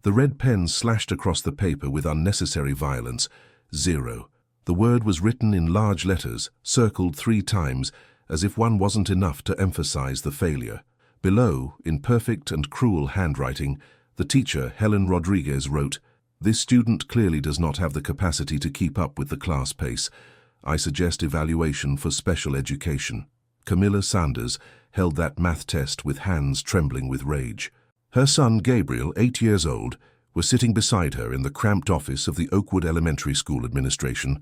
The red pen slashed across the paper with unnecessary violence. 0. The word was written in large letters, circled 3 times, as if one wasn't enough to emphasize the failure. Below, in perfect and cruel handwriting, the teacher, Helen Rodriguez, wrote, "This student clearly does not have the capacity to keep up with the class pace. I suggest evaluation for special education." Camilla Sanders held that math test with hands trembling with rage. Her son, Gabriel, 8 years old, was sitting beside her in the cramped office of the Oakwood Elementary School administration,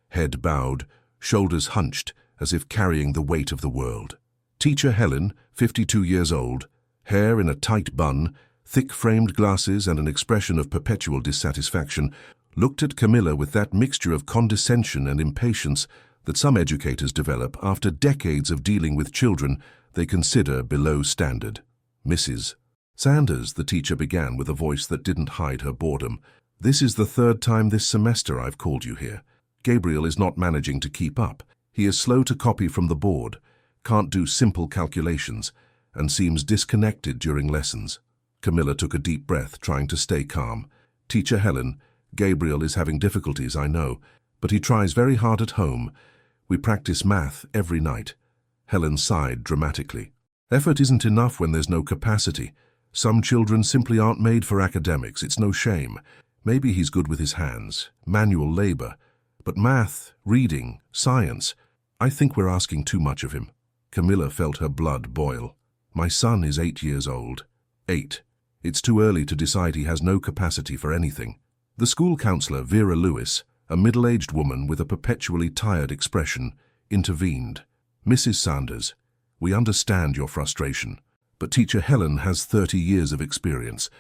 head bowed, shoulders hunched, as if carrying the weight of the world. Teacher Helen, 52 years old, hair in a tight bun, thick-framed glasses and an expression of perpetual dissatisfaction, looked at Camilla with that mixture of condescension and impatience that some educators develop after decades of dealing with children they consider below standard. "Mrs. Sanders," the teacher began with a voice that didn't hide her boredom, "this is the 3rd time this semester I've called you here. Gabriel is not managing to keep up. He is slow to copy from the board, can't do simple calculations, and seems disconnected during lessons." Camilla took a deep breath, trying to stay calm. "Teacher Helen, Gabriel is having difficulties, I know, but he tries very hard at home. We practice math every night." Helen sighed dramatically. "Effort isn't enough when there's no capacity. Some children simply aren't made for academics. It's no shame. Maybe he's good with his hands, manual labor. But math, reading, science, I think we're asking too much of him." Camilla felt her blood boil. "My son is 8 years old. 8. It's too early to decide he has no capacity for anything." The school counselor, Vera Lewis, a middle-aged woman with a perpetually tired expression, intervened. "Mrs. Sanders, we understand your frustration, but Teacher Helen has 30 years of experience.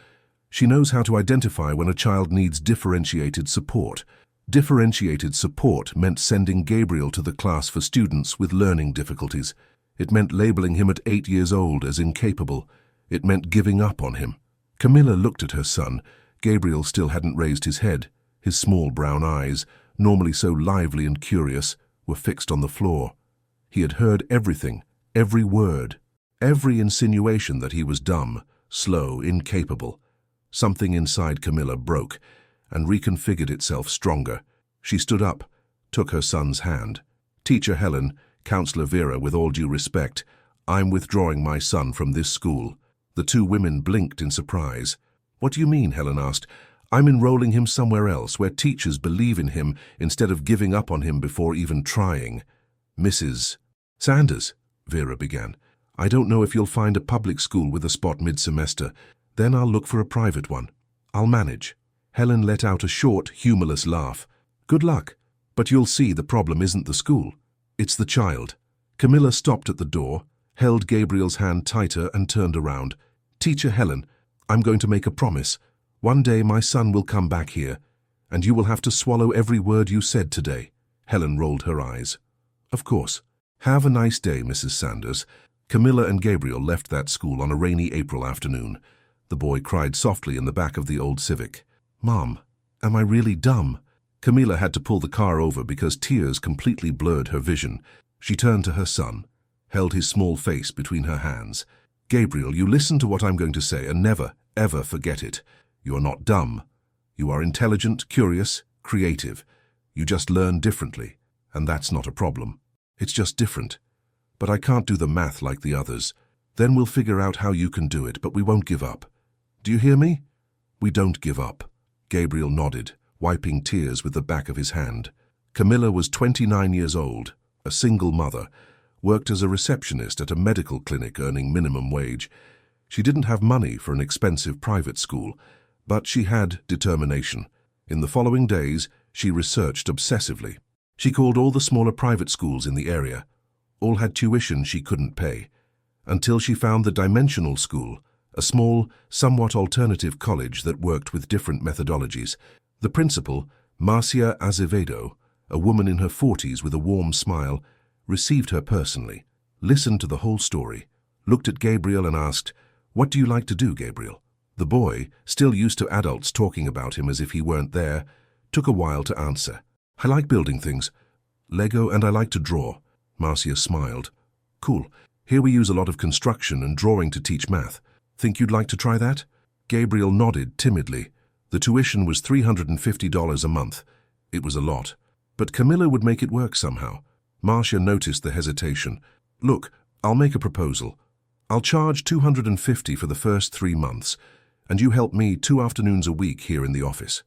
She knows how to identify when a child needs differentiated support. Differentiated support meant sending Gabriel to the class for students with learning difficulties. It meant labeling him at 8 years old as incapable. It meant giving up on him." Camilla looked at her son. Gabriel still hadn't raised his head. His small brown eyes, normally so lively and curious, were fixed on the floor. He had heard everything, every word, every insinuation that he was dumb, slow, incapable. Something inside Camilla broke and reconfigured itself stronger. She stood up, took her son's hand. "Teacher Helen, Counselor Vera, with all due respect, I'm withdrawing my son from this school." The 2 women blinked in surprise. "What do you mean?" Helen asked. "I'm enrolling him somewhere else, where teachers believe in him instead of giving up on him before even trying." "Mrs. Sanders," Vera began, "I don't know if you'll find a public school with a spot mid-semester. Then I'll look for a private one. I'll manage." Helen let out a short, humorless laugh. "Good luck. But you'll see the problem isn't the school. It's the child." Camilla stopped at the door, held Gabriel's hand tighter and turned around. "Teacher Helen, I'm going to make a promise. One day my son will come back here, and you will have to swallow every word you said today." Helen rolled her eyes. "Of course. Have a nice day, Mrs. Sanders." Camilla and Gabriel left that school on a rainy April afternoon. The boy cried softly in the back of the old Civic. "Mom, am I really dumb?" Camilla had to pull the car over because tears completely blurred her vision. She turned to her son, held his small face between her hands. "Gabriel, you listen to what I'm going to say and never, ever forget it. You are not dumb. You are intelligent, curious, creative. You just learn differently, and that's not a problem. It's just different. But I can't do the math like the others. Then we'll figure out how you can do it, but we won't give up. Do you hear me? We don't give up." Gabriel nodded, wiping tears with the back of his hand. Camilla was 29 years old, a single mother, worked as a receptionist at a medical clinic earning minimum wage. She didn't have money for an expensive private school, but she had determination. In the following days, she researched obsessively. She called all the smaller private schools in the area. All had tuition she couldn't pay, until she found the Dimensional School, a small, somewhat alternative college that worked with different methodologies. The principal, Marcia Azevedo, a woman in her 40s with a warm smile, received her personally, listened to the whole story, looked at Gabriel and asked, "What do you like to do, Gabriel?" The boy, still used to adults talking about him as if he weren't there, took a while to answer. "I like building things. Lego, and I like to draw." Marcia smiled. "Cool. Here we use a lot of construction and drawing to teach math. Think you'd like to try that?" Gabriel nodded timidly. The tuition was $350 a month. It was a lot. But Camilla would make it work somehow. Marcia noticed the hesitation. "Look, I'll make a proposal. I'll charge $250 for the first 3 months, and you help me 2 afternoons a week here in the office."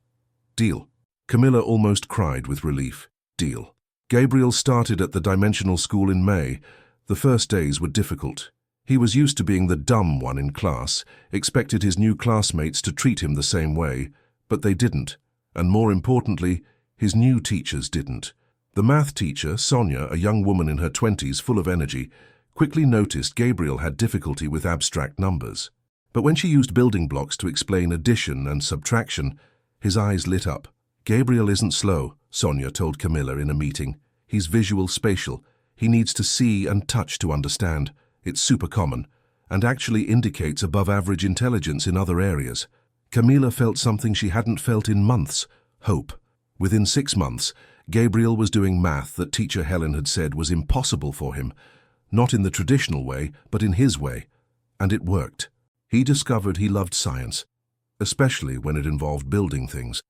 "Deal." Camilla almost cried with relief. "Deal." Gabriel started at the Dimensional School in May. The first days were difficult. He was used to being the dumb one in class, expected his new classmates to treat him the same way, but they didn't, and more importantly, his new teachers didn't. The math teacher, Sonia, a young woman in her 20s full of energy, quickly noticed Gabriel had difficulty with abstract numbers. But when she used building blocks to explain addition and subtraction, his eyes lit up. "Gabriel isn't slow," Sonia told Camilla in a meeting. "He's visual spatial. He needs to see and touch to understand. It's super common, and actually indicates above-average intelligence in other areas." Camilla felt something she hadn't felt in months: hope. Within 6 months, Gabriel was doing math that teacher Helen had said was impossible for him, not in the traditional way, but in his way. And it worked. He discovered he loved science, especially when it involved building things,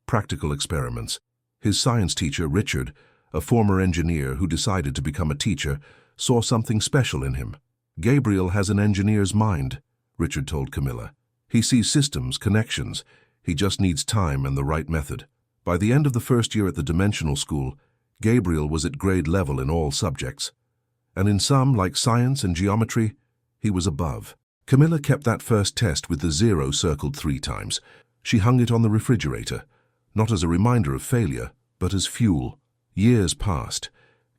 practical experiments. His science teacher, Richard, a former engineer who decided to become a teacher, saw something special in him. "Gabriel has an engineer's mind," Richard told Camilla. "He sees systems, connections. He just needs time and the right method." By the end of the first year at the Dimensional School, Gabriel was at grade level in all subjects. And in some, like science and geometry, he was above. Camilla kept that first test with the 0 circled 3 times. She hung it on the refrigerator, not as a reminder of failure, but as fuel. Years passed.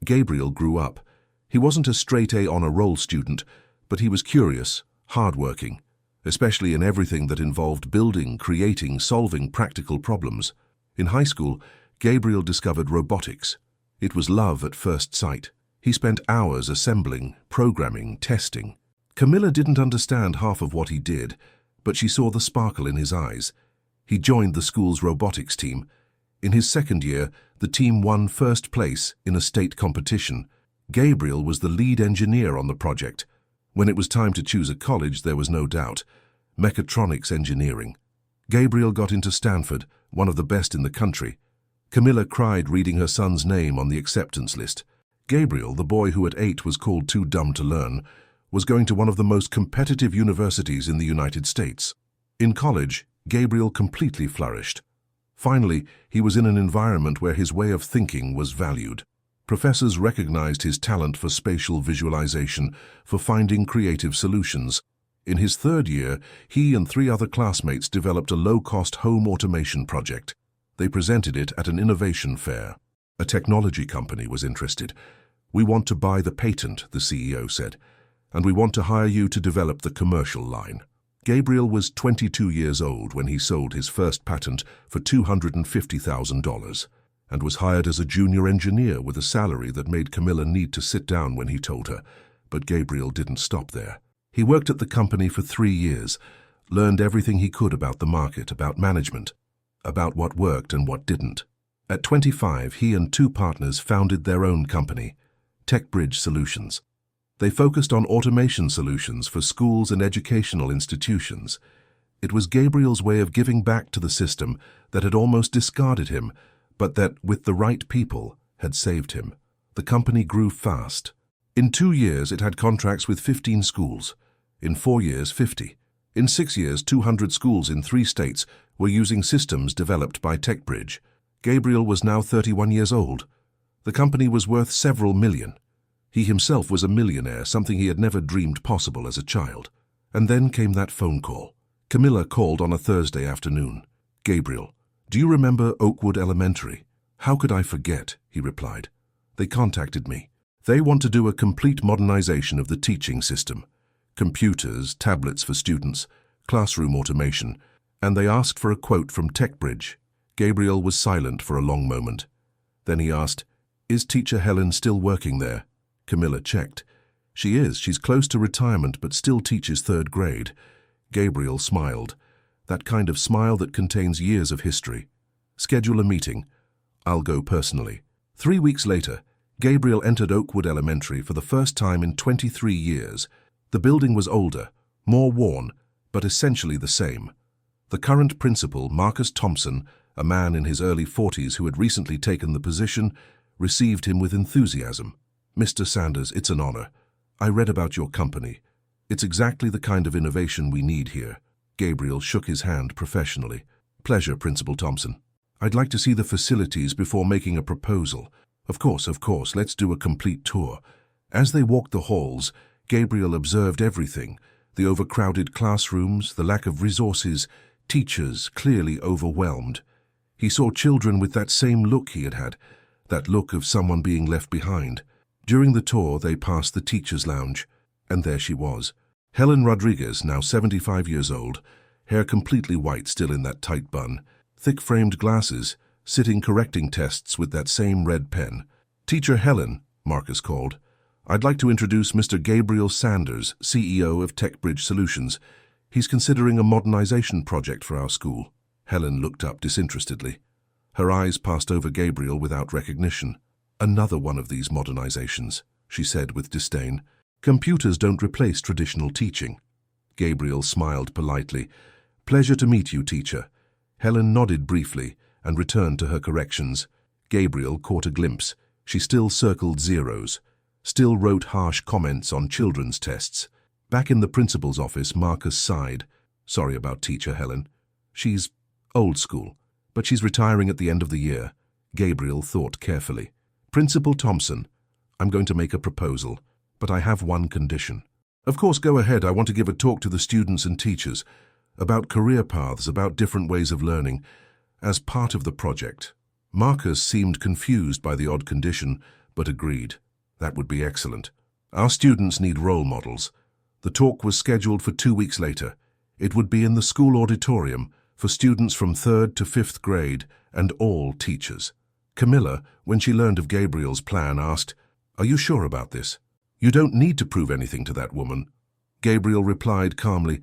Gabriel grew up. He wasn't a straight-A honor-roll student, but he was curious, hard-working, especially in everything that involved building, creating, solving practical problems. In high school, Gabriel discovered robotics. It was love at first sight. He spent hours assembling, programming, testing. Camilla didn't understand half of what he did, but she saw the sparkle in his eyes. He joined the school's robotics team. In his second year, the team won first place in a state competition. Gabriel was the lead engineer on the project. When it was time to choose a college, there was no doubt: mechatronics engineering. Gabriel got into Stanford, one of the best in the country. Camilla cried reading her son's name on the acceptance list. Gabriel, the boy who at 8 was called too dumb to learn, was going to one of the most competitive universities in the United States. In college, Gabriel completely flourished. Finally, he was in an environment where his way of thinking was valued. Professors recognized his talent for spatial visualization, for finding creative solutions. In his third year, he and 3 other classmates developed a low-cost home automation project. They presented it at an innovation fair. A technology company was interested. "We want to buy the patent," the CEO said, "and we want to hire you to develop the commercial line." Gabriel was 22 years old when he sold his first patent for $250,000 and was hired as a junior engineer with a salary that made Camilla need to sit down when he told her. But Gabriel didn't stop there. He worked at the company for 3 years, learned everything he could about the market, about management, about what worked and what didn't. At 25, he and 2 partners founded their own company, TechBridge Solutions. They focused on automation solutions for schools and educational institutions. It was Gabriel's way of giving back to the system that had almost discarded him, but that, with the right people, had saved him. The company grew fast. In 2 years, it had contracts with 15 schools. In 4 years, 50. In 6 years, 200 schools in 3 states were using systems developed by TechBridge. Gabriel was now 31 years old. The company was worth several million. He himself was a millionaire, something he had never dreamed possible as a child. And then came that phone call. Camilla called on a Thursday afternoon. "Gabriel, do you remember Oakwood Elementary?" "How could I forget?" he replied. "They contacted me. They want to do a complete modernization of the teaching system. Computers, tablets for students, classroom automation, and they asked for a quote from TechBridge." Gabriel was silent for a long moment. Then he asked, "Is teacher Helen still working there?" Camilla checked. "She is. She's close to retirement but still teaches 3rd grade. Gabriel smiled. That kind of smile that contains years of history. "Schedule a meeting. I'll go personally." 3 weeks later, Gabriel entered Oakwood Elementary for the first time in 23 years. The building was older, more worn, but essentially the same. The current principal, Marcus Thompson, a man in his early 40s who had recently taken the position, received him with enthusiasm. "Mr. Sanders, it's an honor. I read about your company. It's exactly the kind of innovation we need here." Gabriel shook his hand professionally. "Pleasure, Principal Thompson. I'd like to see the facilities before making a proposal." Of course, let's do a complete tour." As they walked the halls, Gabriel observed everything: the overcrowded classrooms, the lack of resources, teachers clearly overwhelmed. He saw children with that same look he had had, that look of someone being left behind. During the tour, they passed the teacher's lounge, and there she was. Helen Rodriguez, now 75 years old, hair completely white still in that tight bun, thick-framed glasses, sitting correcting tests with that same red pen. "Teacher Helen," Marcus called, "I'd like to introduce Mr. Gabriel Sanders, CEO of TechBridge Solutions. He's considering a modernization project for our school." Helen looked up disinterestedly. Her eyes passed over Gabriel without recognition. "Another one of these modernizations," she said with disdain. "Computers don't replace traditional teaching." Gabriel smiled politely. "Pleasure to meet you, teacher." Helen nodded briefly and returned to her corrections. Gabriel caught a glimpse. She still circled zeros, still wrote harsh comments on children's tests. Back in the principal's office, Marcus sighed. "Sorry about teacher Helen. She's old school, but she's retiring at the end of the year." Gabriel thought carefully. "Principal Thompson, I'm going to make a proposal, but I have one condition." "Of course, go ahead. I want to give a talk to the students and teachers about career paths, about different ways of learning, as part of the project." Marcus seemed confused by the odd condition, but agreed. "That would be excellent. Our students need role models." The talk was scheduled for 2 weeks later. It would be in the school auditorium for students from 3rd to 5th grade and all teachers. Camilla, when she learned of Gabriel's plan, asked, "Are you sure about this? You don't need to prove anything to that woman." Gabriel replied calmly,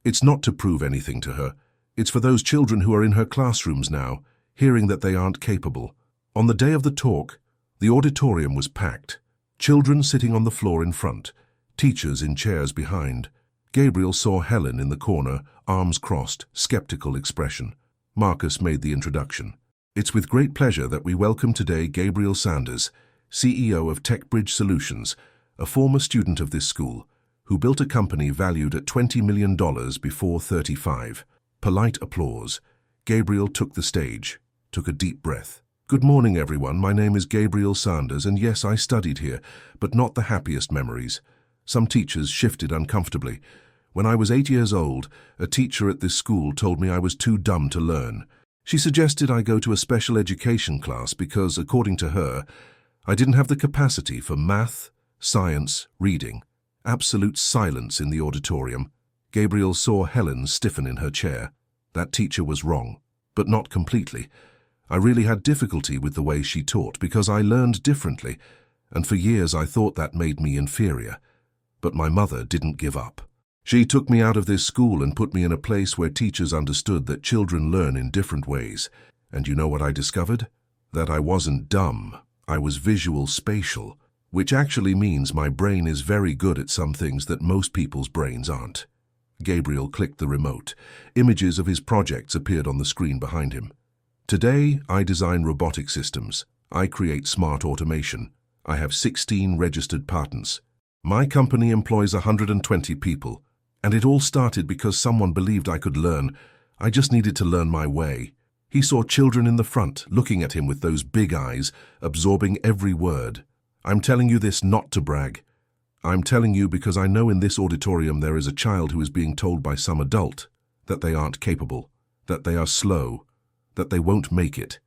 "It's not to prove anything to her. It's for those children who are in her classrooms now, hearing that they aren't capable." On the day of the talk, the auditorium was packed. Children sitting on the floor in front, teachers in chairs behind. Gabriel saw Helen in the corner, arms crossed, skeptical expression. Marcus made the introduction. "It's with great pleasure that we welcome today Gabriel Sanders, CEO of TechBridge Solutions, a former student of this school, who built a company valued at $20 million before 35. Polite applause. Gabriel took the stage, took a deep breath. "Good morning, everyone. My name is Gabriel Sanders, and yes, I studied here, but not the happiest memories." Some teachers shifted uncomfortably. "When I was 8 years old, a teacher at this school told me I was too dumb to learn. She suggested I go to a special education class because, according to her, I didn't have the capacity for math, science, reading." Absolute silence in the auditorium. Gabriel saw Helen stiffen in her chair. That teacher was wrong, but not completely. "I really had difficulty with the way she taught because I learned differently, and for years I thought that made me inferior. But my mother didn't give up. She took me out of this school and put me in a place where teachers understood that children learn in different ways. And you know what I discovered? That I wasn't dumb. I was visual spatial, which actually means my brain is very good at some things that most people's brains aren't." Gabriel clicked the remote. Images of his projects appeared on the screen behind him. "Today, I design robotic systems. I create smart automation. I have 16 registered patents. My company employs 120 people. And it all started because someone believed I could learn. I just needed to learn my way." He saw children in the front, looking at him with those big eyes, absorbing every word. "I'm telling you this not to brag. I'm telling you because I know in this auditorium there is a child who is being told by some adult that they aren't capable, that they are slow, that they won't make it."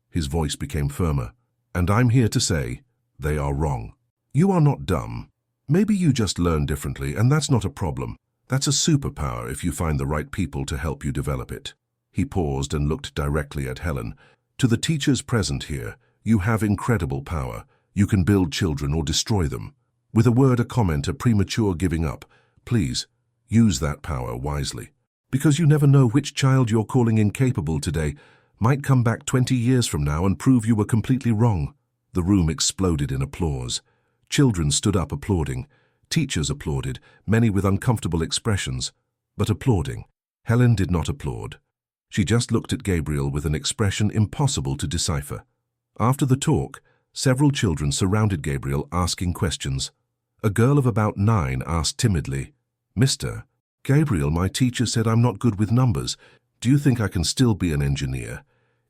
His voice became firmer. "And I'm here to say they are wrong. You are not dumb. Maybe you just learn differently, and that's not a problem. That's a superpower if you find the right people to help you develop it." He paused and looked directly at Helen. "To the teachers present here, you have incredible power. You can build children or destroy them. With a word, a comment, a premature giving up, please use that power wisely. Because you never know which child you're calling incapable today might come back 20 years from now and prove you were completely wrong." The room exploded in applause. Children stood up applauding. Teachers applauded, many with uncomfortable expressions, but applauding. Helen did not applaud. She just looked at Gabriel with an expression impossible to decipher. After the talk, several children surrounded Gabriel asking questions. A girl of about 9 asked timidly, "Mr. Gabriel, my teacher said I'm not good with numbers. Do you think I can still be an engineer?"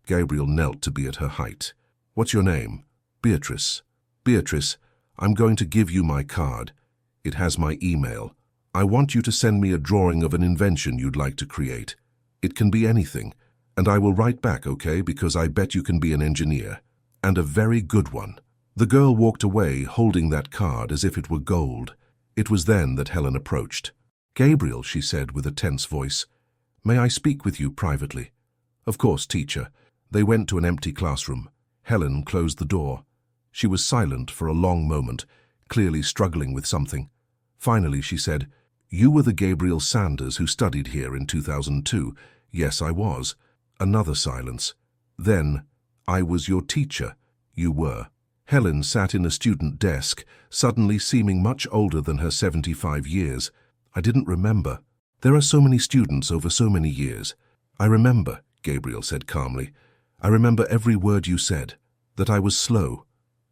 Gabriel knelt to be at her height. "What's your name?" "Beatrice." "Beatrice, I'm going to give you my card. It has my email. I want you to send me a drawing of an invention you'd like to create. It can be anything, and I will write back, okay, because I bet you can be an engineer. And a very good one." The girl walked away holding that card as if it were gold. It was then that Helen approached. "Gabriel," she said with a tense voice, "may I speak with you privately?" "Of course, teacher." They went to an empty classroom. Helen closed the door. She was silent for a long moment, clearly struggling with something. Finally, she said, "You were the Gabriel Sanders who studied here in 2002. "Yes, I was." Another silence. Then, "I was your teacher." "You were." Helen sat in a student desk, suddenly seeming much older than her 75 years. "I didn't remember. There are so many students over so many years." "I remember," Gabriel said calmly. "I remember every word you said. That I was slow,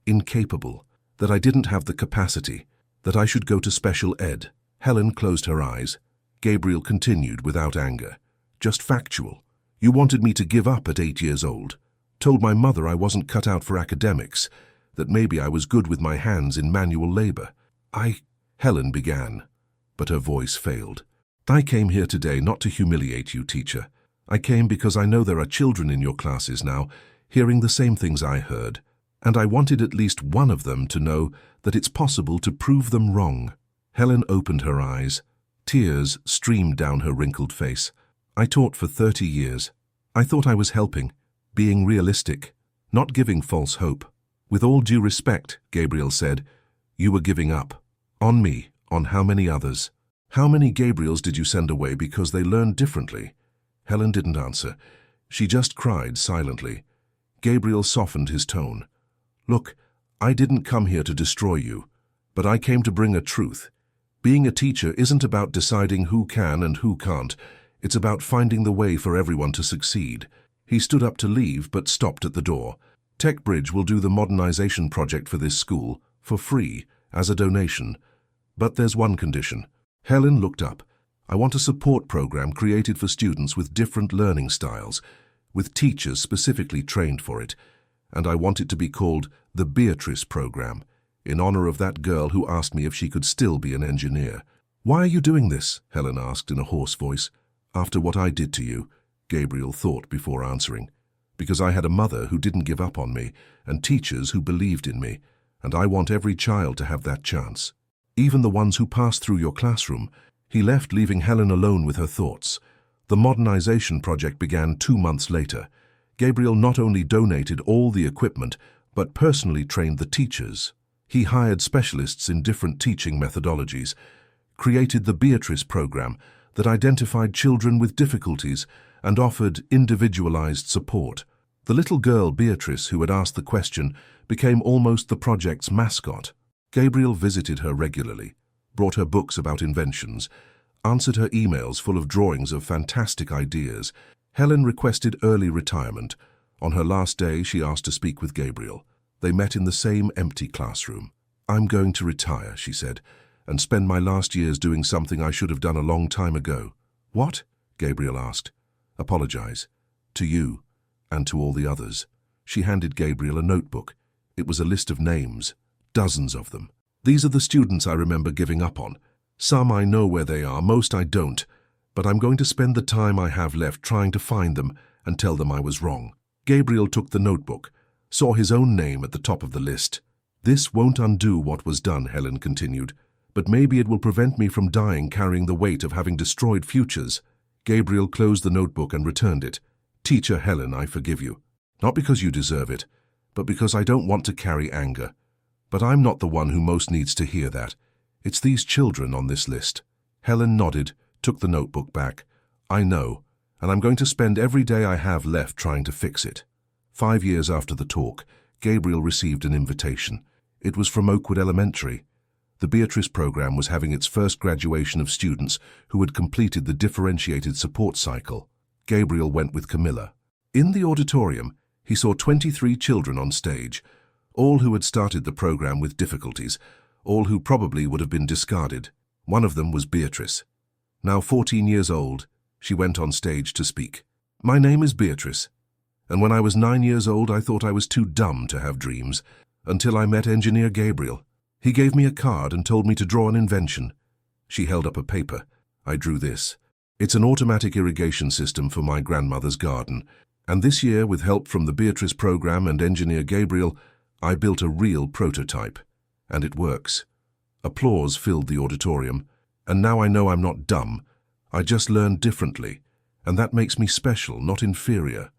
incapable, that I didn't have the capacity, that I should go to special ed." Helen closed her eyes. Gabriel continued without anger. "Just factual. You wanted me to give up at 8 years old. Told my mother I wasn't cut out for academics, that maybe I was good with my hands in manual labor. Helen began, but her voice failed. "I came here today not to humiliate you, teacher. I came because I know there are children in your classes now hearing the same things I heard, and I wanted at least one of them to know that it's possible to prove them wrong." Helen opened her eyes. Tears streamed down her wrinkled face. "I taught for 30 years. I thought I was helping, being realistic, not giving false hope." "With all due respect," Gabriel said, "you were giving up. On me, on how many others? How many Gabriels did you send away because they learned differently?" Helen didn't answer. She just cried silently. Gabriel softened his tone. "Look, I didn't come here to destroy you, but I came to bring a truth. Being a teacher isn't about deciding who can and who can't. It's about finding the way for everyone to succeed." He stood up to leave, but stopped at the door. "TechBridge will do the modernization project for this school, for free, as a donation. But there's one condition." Helen looked up. "I want a support program created for students with different learning styles, with teachers specifically trained for it. And I want it to be called the Beatrice Program, in honor of that girl who asked me if she could still be an engineer." "Why are you doing this?" Helen asked in a hoarse voice. "After what I did to you," Gabriel thought before answering. "Because I had a mother who didn't give up on me, and teachers who believed in me, and I want every child to have that chance. Even the ones who passed through your classroom." He left, leaving Helen alone with her thoughts. The modernization project began 2 months later. Gabriel not only donated all the equipment, but personally trained the teachers. He hired specialists in different teaching methodologies, created the Beatrice program that identified children with difficulties and offered individualized support. The little girl, Beatrice, who had asked the question, became almost the project's mascot. Gabriel visited her regularly, brought her books about inventions, answered her emails full of drawings of fantastic ideas. Helen requested early retirement. On her last day, she asked to speak with Gabriel. They met in the same empty classroom. "I'm going to retire," she said, "and spend my last years doing something I should have done a long time ago." "What?" Gabriel asked. "Apologize. To you, and to all the others." She handed Gabriel a notebook. It was a list of names, dozens of them. "These are the students I remember giving up on. Some I know where they are, most I don't. But I'm going to spend the time I have left trying to find them and tell them I was wrong." Gabriel took the notebook, saw his own name at the top of the list. "This won't undo what was done," Helen continued, "but maybe it will prevent me from dying carrying the weight of having destroyed futures." Gabriel closed the notebook and returned it. "Teacher Helen, I forgive you. Not because you deserve it, but because I don't want to carry anger. But I'm not the one who most needs to hear that. It's these children on this list." Helen nodded, took the notebook back. "I know, and I'm going to spend every day I have left trying to fix it." 5 years after the talk, Gabriel received an invitation. It was from Oakwood Elementary. The Beatrice program was having its first graduation of students who had completed the differentiated support cycle. Gabriel went with Camilla. In the auditorium, he saw 23 children on stage, all who had started the program with difficulties, all who probably would have been discarded. One of them was Beatrice. Now 14 years old, she went on stage to speak. "My name is Beatrice, and when I was 9 years old I thought I was too dumb to have dreams, until I met engineer Gabriel. He gave me a card and told me to draw an invention." She held up a paper. "I drew this. It's an automatic irrigation system for my grandmother's garden, and this year, with help from the Beatrice program and engineer Gabriel, I built a real prototype. And it works." Applause filled the auditorium. "And now I know I'm not dumb. I just learned differently, and that makes me special, not inferior."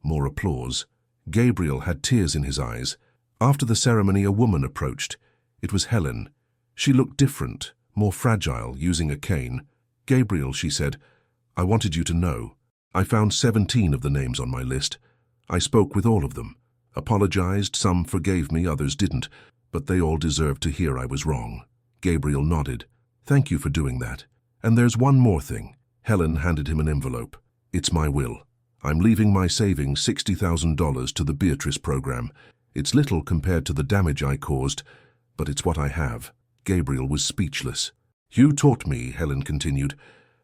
More applause. Gabriel had tears in his eyes. After the ceremony, a woman approached. It was Helen. She looked different, more fragile, using a cane. "Gabriel," she said, "I wanted you to know. I found 17 of the names on my list. I spoke with all of them, apologized, some forgave me, others didn't, but they all deserved to hear I was wrong." Gabriel nodded. "Thank you for doing that. And there's one more thing." Helen handed him an envelope. "It's my will. I'm leaving my savings, $60,000, to the Beatrice program. It's little compared to the damage I caused, but it's what I have." Gabriel was speechless. "You taught me," Helen continued,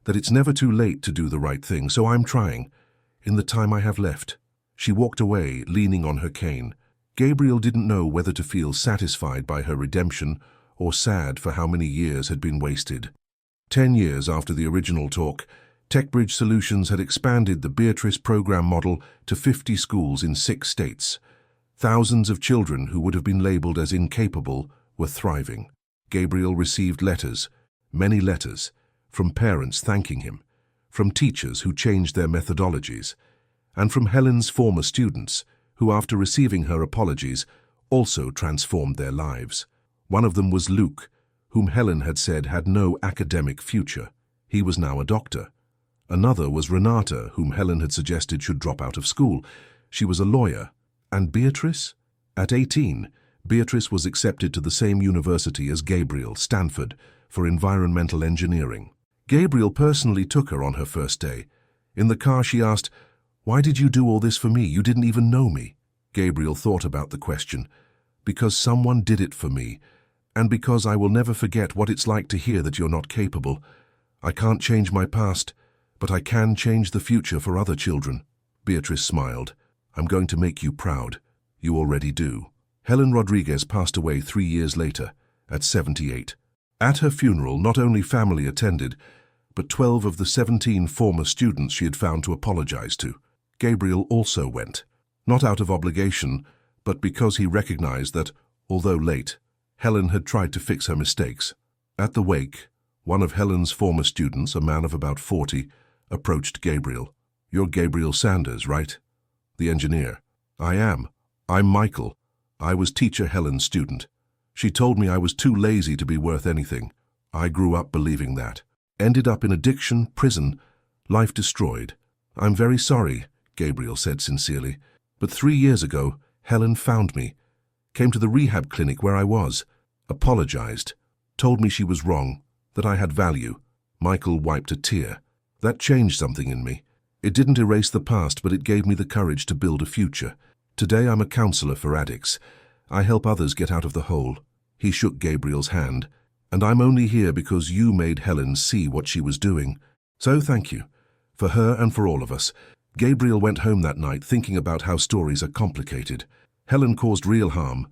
"that it's never too late to do the right thing, so I'm trying, in the time I have left." She walked away, leaning on her cane. Gabriel didn't know whether to feel satisfied by her redemption or sad for how many years had been wasted. 10 years after the original talk, TechBridge Solutions had expanded the Beatrice program model to 50 schools in 6 states. Thousands of children who would have been labeled as incapable were thriving. Gabriel received letters, many letters, from parents thanking him, from teachers who changed their methodologies, and from Helen's former students, who after receiving her apologies also transformed their lives. One of them was Luke, whom Helen had said had no academic future. He was now a doctor. Another was Renata, whom Helen had suggested should drop out of school. She was a lawyer. And Beatrice? At 18, Beatrice was accepted to the same university as Gabriel, Stanford, for environmental engineering. Gabriel personally took her on her first day. In the car she asked, "Why did you do all this for me? You didn't even know me." Gabriel thought about the question. "Because someone did it for me, and because I will never forget what it's like to hear that you're not capable. I can't change my past, but I can change the future for other children." Beatrice smiled. "I'm going to make you proud. You already do." Helen Rodriguez passed away 3 years later, at 78. At her funeral, not only family attended, but 12 of the 17 former students she had found to apologize to. Gabriel also went, not out of obligation, but because he recognized that, although late, Helen had tried to fix her mistakes. At the wake, one of Helen's former students, a man of about 40, approached Gabriel. "You're Gabriel Sanders, right?" The engineer. "I am. I'm Michael. I was teacher Helen's student. She told me I was too lazy to be worth anything. I grew up believing that. Ended up in addiction, prison, life destroyed. I'm very sorry," Gabriel said sincerely. "But 3 years ago, Helen found me, came to the rehab clinic where I was, apologized, told me she was wrong, that I had value." Michael wiped a tear. "That changed something in me. It didn't erase the past, but it gave me the courage to build a future. Today I'm a counselor for addicts. I help others get out of the hole." He shook Gabriel's hand. "And I'm only here because you made Helen see what she was doing. So thank you. For her and for all of us." Gabriel went home that night thinking about how stories are complicated. Helen caused real harm,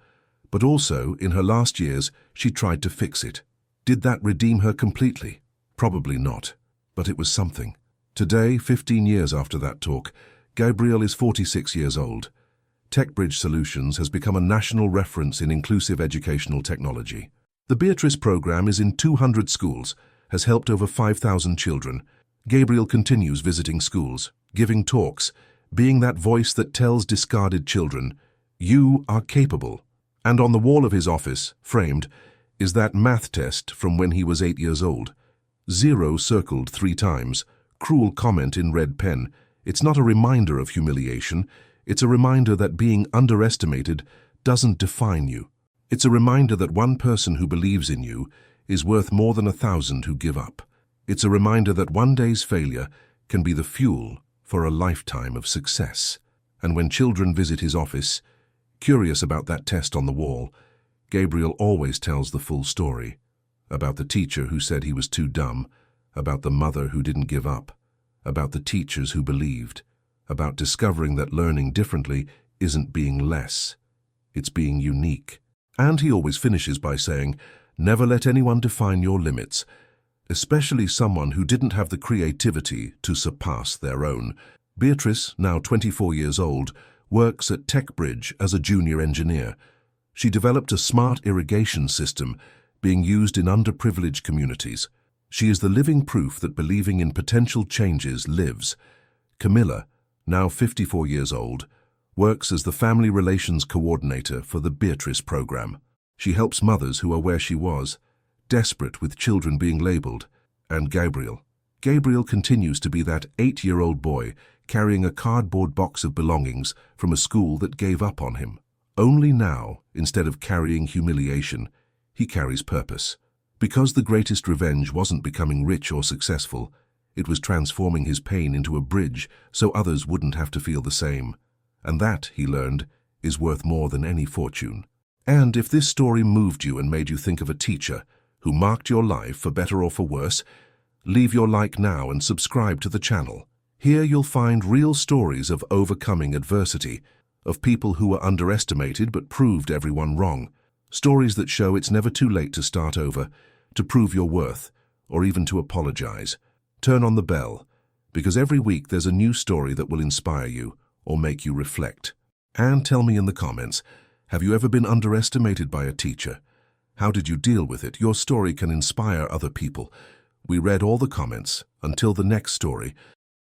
but also, in her last years, she tried to fix it. Did that redeem her completely? Probably not, but it was something. Today, 15 years after that talk, Gabriel is 46 years old. TechBridge Solutions has become a national reference in inclusive educational technology. The Beatrice program is in 200 schools, has helped over 5,000 children. Gabriel continues visiting schools, giving talks, being that voice that tells discarded children, "You are capable." And on the wall of his office, framed, is that math test from when he was 8 years old. 0 circled 3 times, cruel comment in red pen. It's not a reminder of humiliation. It's a reminder that being underestimated doesn't define you. It's a reminder that one person who believes in you is worth more than 1,000 who give up. It's a reminder that one day's failure can be the fuel for a lifetime of success. And when children visit his office, curious about that test on the wall, Gabriel always tells the full story. About the teacher who said he was too dumb, about the mother who didn't give up, about the teachers who believed, about discovering that learning differently isn't being less, it's being unique. And he always finishes by saying, never let anyone define your limits, especially someone who didn't have the creativity to surpass their own. Beatrice, now 24 years old, works at TechBridge as a junior engineer. She developed a smart irrigation system being used in underprivileged communities. She is the living proof that believing in potential changes lives. Camilla, now 54 years old, works as the Family Relations Coordinator for the Beatrice program. She helps mothers who are where she was, desperate with children being labeled. And Gabriel. Gabriel continues to be that 8-year-old boy carrying a cardboard box of belongings from a school that gave up on him. Only now, instead of carrying humiliation, he carries purpose. Because the greatest revenge wasn't becoming rich or successful, it was transforming his pain into a bridge so others wouldn't have to feel the same. And that, he learned, is worth more than any fortune. And if this story moved you and made you think of a teacher who marked your life for better or for worse, leave your like now and subscribe to the channel. Here you'll find real stories of overcoming adversity, of people who were underestimated but proved everyone wrong. Stories that show it's never too late to start over, to prove your worth, or even to apologize. Turn on the bell, because every week there's a new story that will inspire you or make you reflect. And tell me in the comments, have you ever been underestimated by a teacher? How did you deal with it? Your story can inspire other people. We read all the comments. Until the next story,